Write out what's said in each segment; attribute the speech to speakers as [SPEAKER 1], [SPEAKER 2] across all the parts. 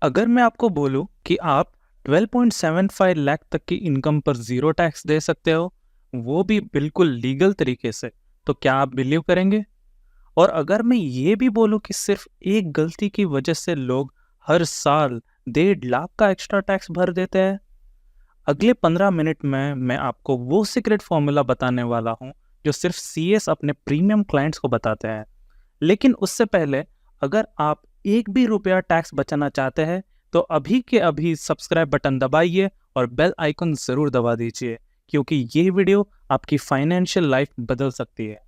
[SPEAKER 1] अगर मैं आपको बोलूं कि आप 12.75 लाख तक की इनकम पर जीरो टैक्स दे सकते हो, वो भी बिल्कुल लीगल तरीके से, तो क्या आप बिलीव करेंगे? और अगर मैं ये भी बोलूं कि सिर्फ एक गलती की वजह से लोग हर साल 1.5 लाख का एक्स्ट्रा टैक्स भर देते हैं, अगले 15 मिनट में मैं आपको वो सीक्रेट फॉर्मूला बताने वाला हूं जो सिर्फ सीएस अपने प्रीमियम क्लाइंट्स को बताते हैं। लेकिन उससे पहले, अगर आप एक भी रुपया टैक्स बचाना चाहते हैं तो अभी के अभी सब्सक्राइब बटन दबाइए और बेल आइकन जरूर दबा दीजिए, क्योंकि ये वीडियो आपकी फाइनेंशियल लाइफ बदल सकती है।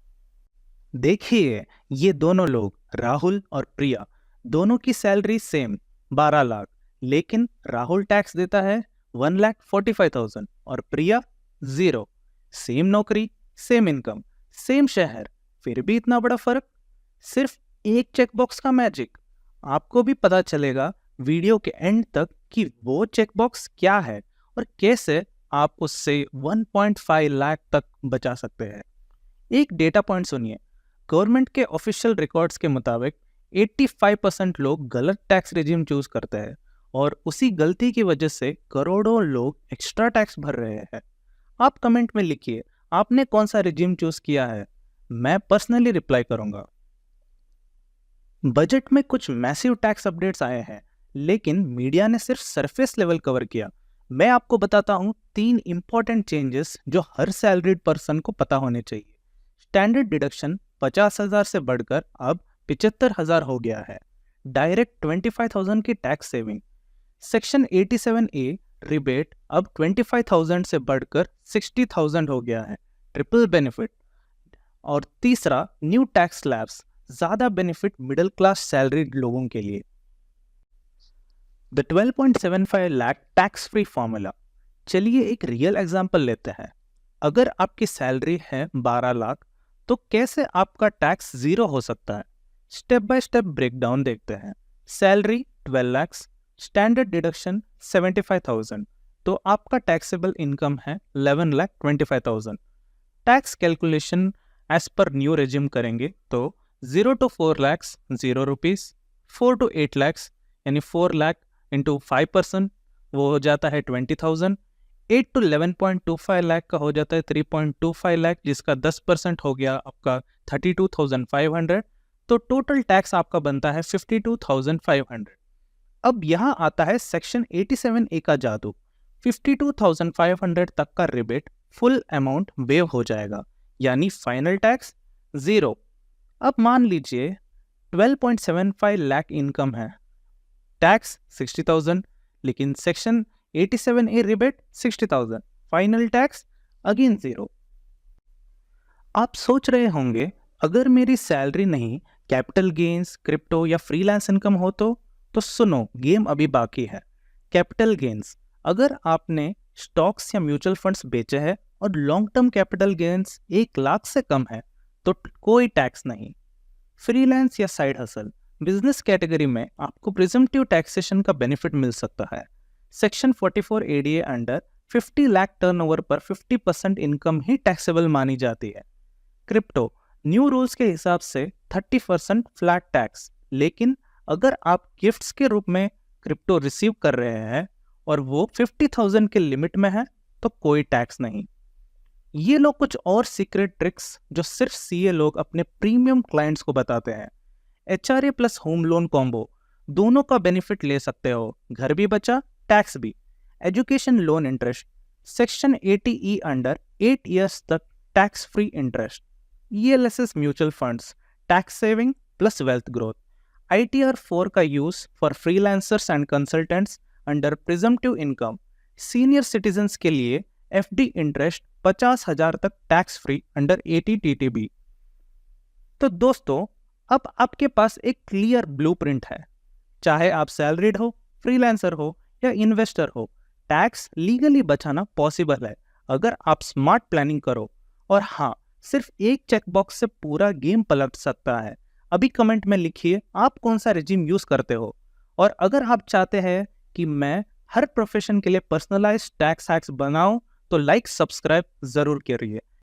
[SPEAKER 1] देखिए, ये दोनों लोग, राहुल और प्रिया, दोनों की सैलरी सेम 12 लाख, लेकिन राहुल टैक्स देता है 1,45,000 और प्रिया जीरो। सेम नौकरी, सेम इनकम, सेम शहर, फिर भी इतना बड़ा फर्क। सिर्फ एक चेकबॉक्स का मैजिक। आपको भी पता चलेगा वीडियो के एंड तक कि वो चेकबॉक्स क्या है और कैसे आप उससे 1.5 लाख तक बचा सकते हैं। एक डेटा पॉइंट सुनिए। गवर्नमेंट के ऑफिशियल रिकॉर्ड्स के मुताबिक 85% लोग गलत टैक्स रेजिम चूज करते हैं और उसी गलती की वजह से करोड़ों लोग एक्स्ट्रा टैक्स भर रहे हैं। आप कमेंट में लिखिए, आपने कौन सा रेजिम चूज किया है। मैं पर्सनली रिप्लाई करूंगा। बजट में कुछ मैसिव टैक्स अपडेट्स आए हैं, लेकिन मीडिया ने सिर्फ सरफेस लेवल कवर किया। मैं आपको बताता हूं 3 इंपॉर्टेंट चेंजेस जो हर सैलरीड पर्सन को पता होने चाहिए। स्टैंडर्ड डिडक्शन 50,000 से बढ़कर अब 75,000 हो गया है। डायरेक्ट 25,000 की tax saving. Section 87A rebate अब 25,000 से बढ़कर 60,000 हो गया है। Triple benefit. और तीसरा, न्यू टैक्स स्लैब्स, ज्यादा बेनिफिट मिडिल क्लास सैलरीड लोगों के लिए। The 12.75 lakh tax free formula. चलिए एक रियल एग्जांपल लेते हैं। अगर आपकी सैलरी है 12 लाख, तो कैसे आपका टैक्स जीरो हो सकता है? स्टेप बाय स्टेप ब्रेकडाउन देखते हैं। सैलरी 12 लाख, स्टैंडर्ड डिडक्शन 75,000, तो आपका टैक्सेबल इनकम है 11,25,000। Tax calculation as per new regime करेंगे तो 0 to 4 lakhs 0 rupees, 4 to 8 lakhs यानी 4 लाख इंटू 5% वो हो जाता है 20,000, 8 to 11.25 लाख का हो जाता है 3.25 लाख, जिसका 10% हो गया आपका 32,500। तो टोटल टैक्स आपका बनता है 52,500। अब यहाँ आता है सेक्शन 87A का जादू। 52,500 तक का रिबेट फुल अमाउंट वेव हो जाएगा, यानी फाइनल टैक्स जीरो। अब मान लीजिए 12.75 लाख इनकम है, टैक्स 60,000, लेकिन section 87A rebate 60,000, final tax again zero. आप सोच रहे होंगे, अगर मेरी सैलरी नहीं कैपिटल गेन्स, क्रिप्टो या फ्रीलांस इनकम हो तो सुनो, गेम अभी बाकी है। कैपिटल गेन्स, अगर आपने स्टॉक्स या म्यूचुअल फंड्स बेचे हैं और long term capital gains 1 lakh से कम है तो कोई टैक्स नहीं। फ्रीलांस या साइड हसल, बिजनेस कैटेगरी में आपको प्रिजम्पटिव टैक्सेशन का बेनिफिट मिल सकता है। Section 44 ADA under 50 lakh turnover पर 50% इनकम ही टैक्सेबल मानी जाती है। क्रिप्टो, न्यू रूल्स के हिसाब से 30% फ्लैट टैक्स, लेकिन अगर आप गिफ्ट्स के रूप में क्रिप्टो रिसीव कर रहे हैं और वो 50,000 के लिमिट में है तो कोई टैक्स नहीं। ये लोग कुछ और सीक्रेट ट्रिक्स जो सिर्फ सीए लोग अपने प्रीमियम क्लाइंट्स को बताते हैं। HRA plus home loan combo, दोनों का बेनिफिट ले सकते हो, घर भी बचा, टैक्स भी। Education loan interest, section 80E under 8 years तक tax free interest. ELSS mutual funds, tax saving plus wealth growth. ITR 4 का use for freelancers and consultants under presumptive income. Senior citizens के लिए FD इंटरेस्ट 50,000 तक tax free under 80 TTB। तो दोस्तों, अब आपके पास एक क्लियर ब्लूप्रिंट है। चाहे आप सैलरीड हो, फ्रीलांसर हो या इन्वेस्टर हो, टैक्स लीगली बचाना पॉसिबल है अगर आप स्मार्ट प्लानिंग करो। और हाँ, सिर्फ एक चेकबॉक्स से पूरा गेम पलट सकता है। अभी कमेंट में लिखिए आप कौन सा रेजिम यूज करते हो, और अगर आप चाहते हैं कि मैं हर प्रोफेशन के लिए पर्सनलाइज्ड टैक्स हैक्स बनाऊं तो लाइक सब्सक्राइब जरूर करिए।